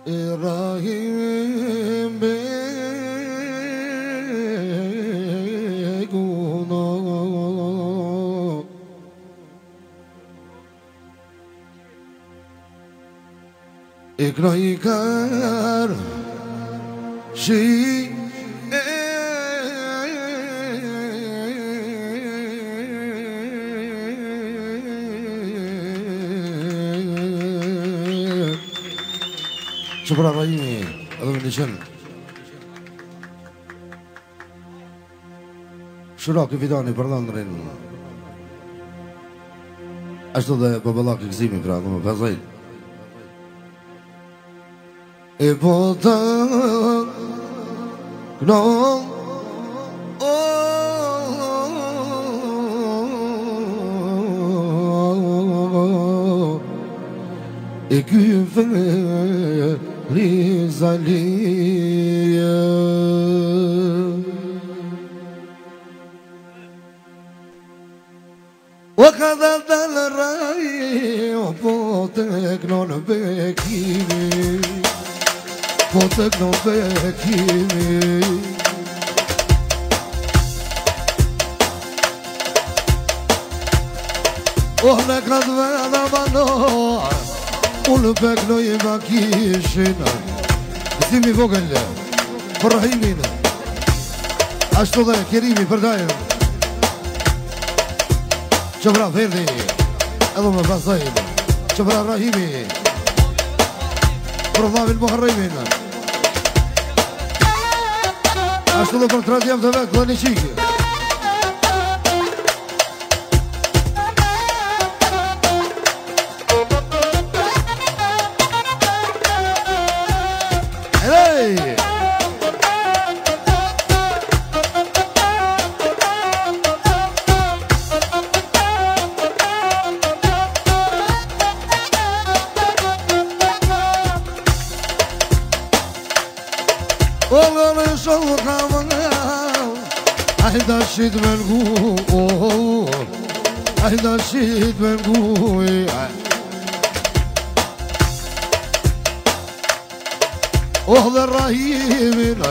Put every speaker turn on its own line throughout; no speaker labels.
Rahim Beguno İkrayikar Şi Shubra Rahimi, edhe me një qenë Shura këfitani për Landrin Ashtu dhe babalak i gzimi pra, në më pëzaj E po të kënon E kyfe Rizalia وكذا الرأي وفوتكنون بكيمي فوتكنون بكيمي وهناك هذا منو ولبكنو يماكيشنا Simi vogël për Rahimin Ashtu dhe Kerimi për dajën Qëvra Verdi Edhe me pasajnë Qëvra Rahimi Për Vlavin Muharremin Ashtu dhe për Tradiam të vetë Klani Qikë Shit men gu Ayda shit men gu Oh dhe Rahimin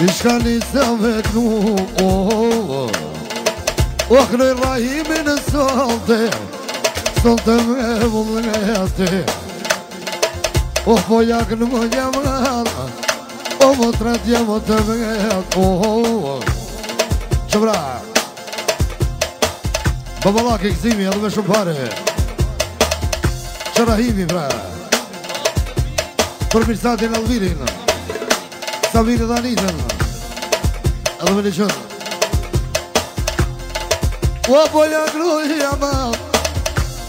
Ishka një se veknu Oh kënoj Rahimin solte Solte me vullete Oh po jak në më jaman Oh më tret jam të vet Oh Qëvra Babalak i këzimi edhe me shumë pare Që Rahimi pra Për Mirsatin Alvirin Sabirin dhe Anitën Edhe me një qënë O boja gruja ma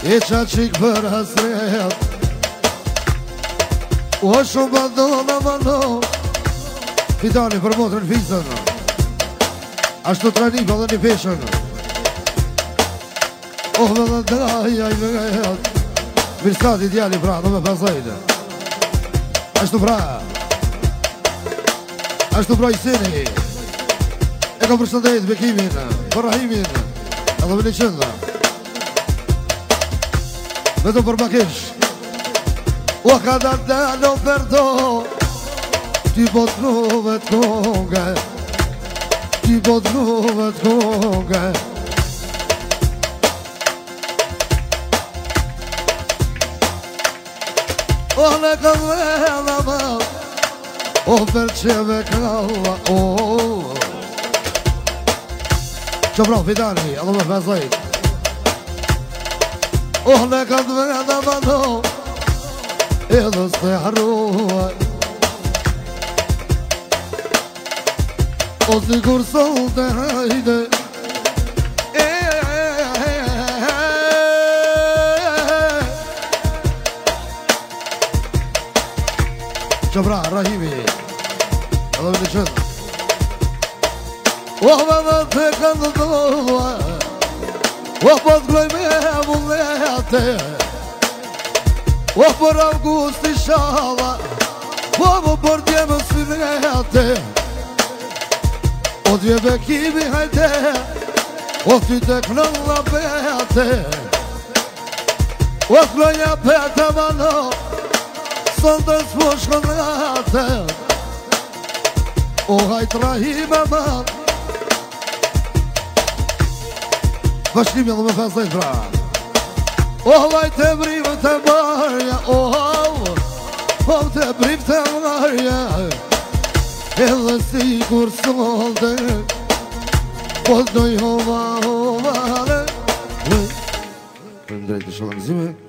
E qa qik për hasret O shumë badona mano Fitani për motrën fisën Ashtu të rani për dhe një peshën Oh dhe dhe dajaj me gajat Mirsati djali pra dhe me pasajnë Ashtu pra Ashtu pra i sini E ka përshëndet Bekimin Për Rahimin Edhe me një qëndë Veto për Bakish O ka da dano përdo Ti botruve të konge Ti botruve të konge O në këllë ma O për qeve kalla O Që pra Fitani Allo me fezajt O në këllë ma no Edhe se harruaj O sigur solte hajde Qëbra, Rahimi Edhe me një qëtë O me dhe të këndë doa O po të gloj me vullete O për August i shala O më për djemë së vete O dje Bekimi hajde O ty të kënëlla bete O të gloja pete mano Sot dhe s'po shkëllate O hajtë rahime më Bashkimi edhe me festojnë pra O hajtë e brimë të marja O të brimë të marja Edhe si kur s'olde Po t'doj hova dhe Drejtë shëllëmzime